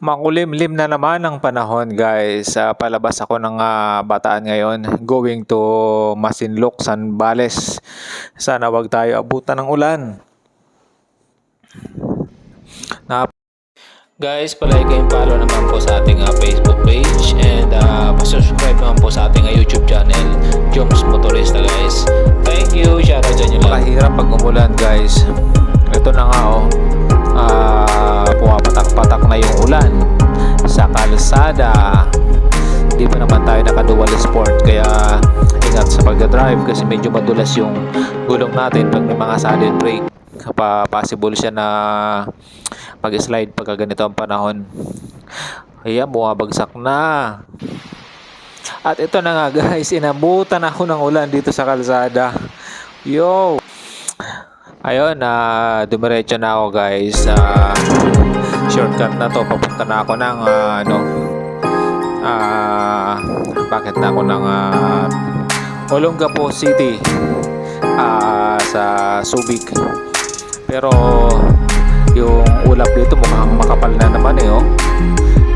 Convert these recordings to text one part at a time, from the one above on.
Makulimlim na naman ang panahon guys. Palabas ako ng Bataan ngayon. Going to Masinloc, Zambales. Sana wag tayo abutan ng ulan. Na Guys, palike and follow naman po sa ating Facebook page and pa-subscribe naman po sa ating YouTube channel, Joms Motorista guys. Thank you, shoutout sa inyo lang. Mahirap pag umulan guys. Ito na nga pumapatak-patak na yung ulan sa kalsada. Di pa naman tayo naka-dual sport kaya ingat sa pagdadrive kasi medyo madulas yung gulong natin pag may mga sudden brake. Possible siya na mag-slide pagka ganito ang panahon. Ayan, bumabagsak na. At ito na nga guys, inabutan ako ng ulan dito sa kalsada. Yo! Ayun, dumiretso na ako guys. Shortcut na to, papunta na ako ng bakit na ako ng Olongapo City sa Subic. Pero yung ulap dito mukhang makapal na naman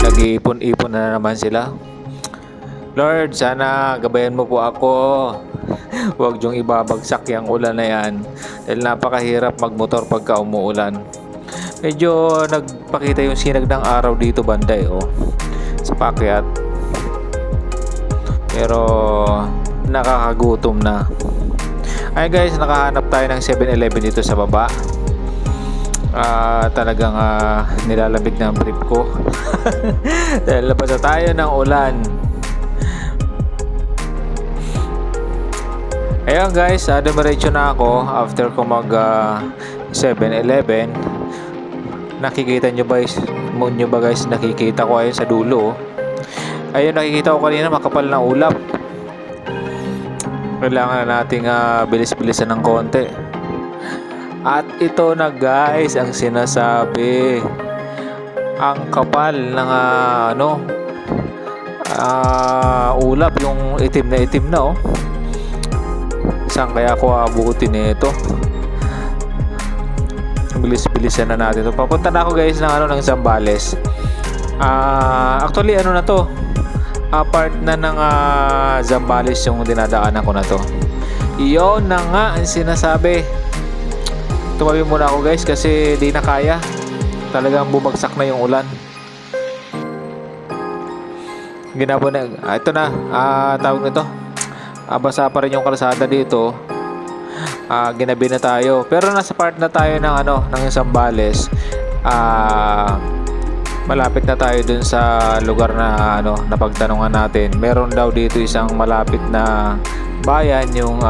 nag-iipon-ipon na naman sila. Lord, sana gabayan mo po ako. Huwag yung ibabagsak yung ulan na yan. Dahil napakahirap magmotor pagka umuulan. Medyo nagpakita yung sinag ng araw dito banda sa pakyat. Pero nakakagutom na. Ay guys, nakahanap tayo ng 7-Eleven dito sa baba. Talagang nilalamig na ang brief ko. Dahil labas na tayo ng ulan. Ayun guys, dumiretso na ako after ko mag 7-Eleven. Nakikita nyo ba guys, nakikita ko ayun sa dulo. Ayun, nakikita ko kanina makapal na ulap. Kailangan na nating bilis-bilisan ng konti. At ito na guys ang sinasabi. Ang kapal ng ulap, yung itim na Saan kaya ako abutin nito? Bilis-bilisan na natin ito. Papunta na ako guys ng Zambales. Actually na to, part na ng Zambales yung dinadaanan ko na to. Iyon na nga ang sinasabi. Tumabi muna ako guys kasi di na kaya. Talagang bumagsak na yung ulan. Ginabo na. Ito na. Tawag nito. Basa pa rin yung kalsada dito. Ginabi na tayo. Pero nasa part na tayo ng Zambales. Malapit na tayo dun sa lugar na napagtanungan natin. Meron daw dito isang malapit na bayan, yung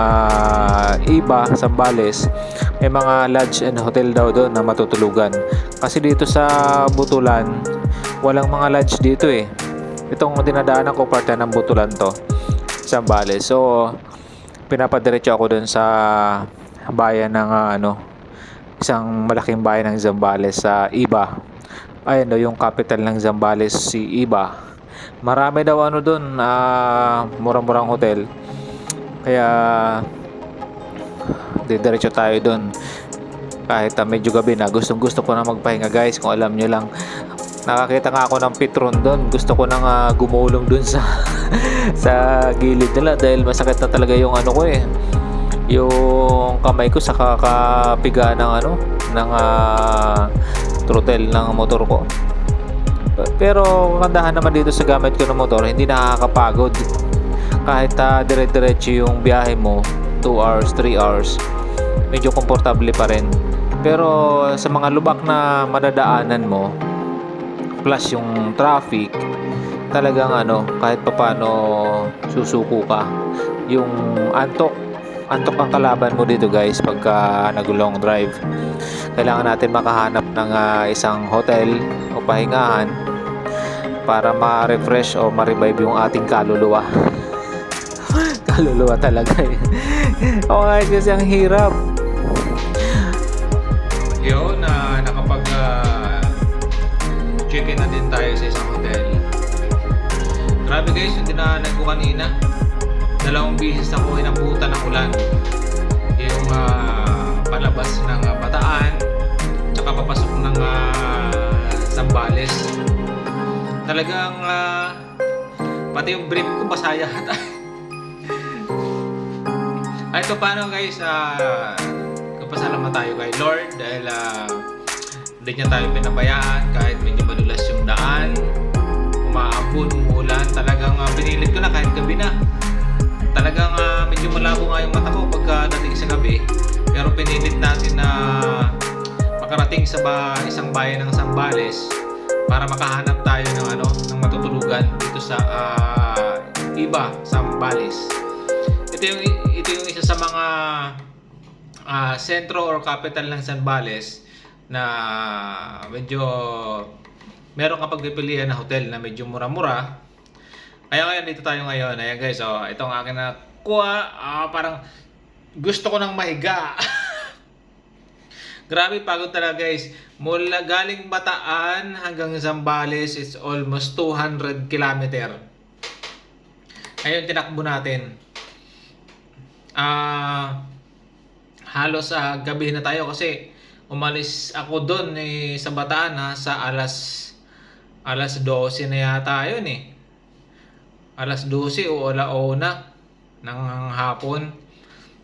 Iba, Zambales. May mga lodge and hotel daw doon na matutulugan. Kasi dito sa Butulan, walang mga lodge dito Itong dinadaanan ko parte ng Butulan to, Zambales. So, pinapadiretso ako doon sa bayan ng isang malaking bayan ng Zambales sa Iba. Ayun daw yung capital ng Zambales, si Iba. Marami daw doon, murang-murang hotel. Kaya diretso tayo doon. Kahit medyo gabi na, gusto ko na magpahinga guys. Kung alam nyo lang, nakakita nga ako ng Petron doon. Gusto ko nang gumulong doon sa sa gilid nila dahil masakit na talaga yung yung kamay ko sa kakapiga ng throttle ng motor ko. Pero kandahan naman dito sa gamit ko ng motor, hindi nakakapagod. Kahit dire-diretso yung biyahe mo, 2 hours, 3 hours, medyo komportable pa rin. Pero sa mga lubak na madadaanan mo, plus yung traffic, talagang kahit papano susuko ka. Yung antok ang kalaban mo dito guys pagka nag-long drive. Kailangan natin makahanap ng isang hotel o pahingahan para ma-refresh o ma-revive yung ating kaluluwa. Kaluluwa talaga okay kasi ang hirap. Yun, nakapag check-in na din tayo sa isang hotel. Grabe guys, yung dinaanan ko kanina, 2 beses ako inabutan ng ulan. Yung palabas ng Bataan, tsaka papasok ng Zambales. Talagang pati yung brief ko basaya ata. Ay, so paano guys, kapasalamat tayo kay Lord dahil hindi niya tayo pinabayaan kahit medyo madulas yung daan, umaambon, umuulan. Talagang pinilit ko na kahit gabi na. Talagang medyo malabo nga yung mata ko pagka dating sa gabi. Pero pinilit natin na makarating sa isang bayan ng Zambales para makahanap tayo ng matutulugan dito sa iba, Zambales. Ito yung isa sa mga sentro or capital ng Zambales na medyo meron kapag pipilian na hotel na medyo mura-mura. Kaya dito tayo ngayon. Ayan guys, itong akin na kuha, parang gusto ko nang mahiga. Grabe, pagod talaga guys. Mula galing Bataan hanggang Zambales is almost 200 kilometer. Ayun, tinakbo natin. Halos gabi na tayo kasi umalis ako doon sa Bataan sa alas 12 na yata yun Alas 12 o alauna ng hapon.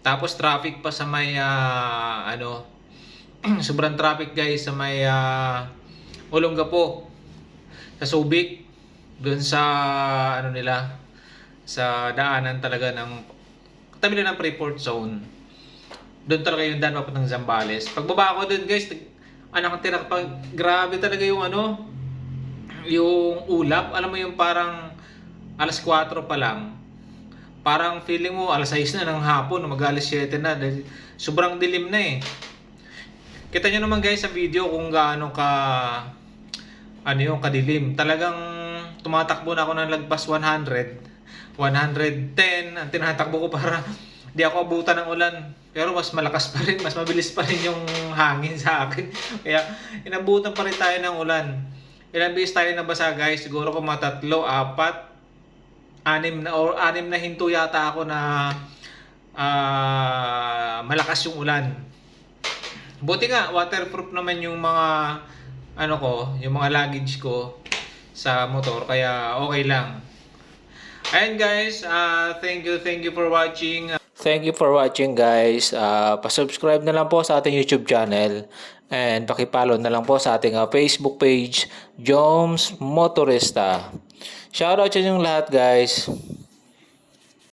Tapos traffic pa sa may sobrang traffic guys sa may Olongapo, sa Subic, doon sa sa daanan talaga ng katabi ng Freeport Zone. Doon talaga yung daan papuntang Zambales. Pagbaba ko doon guys, grabe talaga yung yung ulap. Alam mo yung parang alas 4 pa lang. Parang feeling mo alas 6 na ng hapon, mag-alas 7 na dahil sobrang dilim na Kita nyo naman guys sa video kung gaano yung kadilim. Talagang tumatakbo na ako ng lagpas 100, 110 ang tinatakbo ko para di ako abutan ng ulan. Pero mas malakas pa rin, mas mabilis pa rin yung hangin sa akin. Kaya inabutan pa rin tayo ng ulan. Ilang beses tayo nabasa guys, siguro kung 3, 4, 6 na hinto yata ako na malakas yung ulan. Buti nga waterproof naman yung mga yung mga luggage ko sa motor, kaya okay lang. Ayun guys, thank you for watching. Thank you for watching guys. Pa-subscribe na lang po sa ating YouTube channel and paki-follow na lang po sa ating Facebook page, Joms Motorista. Shoutout sa inyong lahat guys.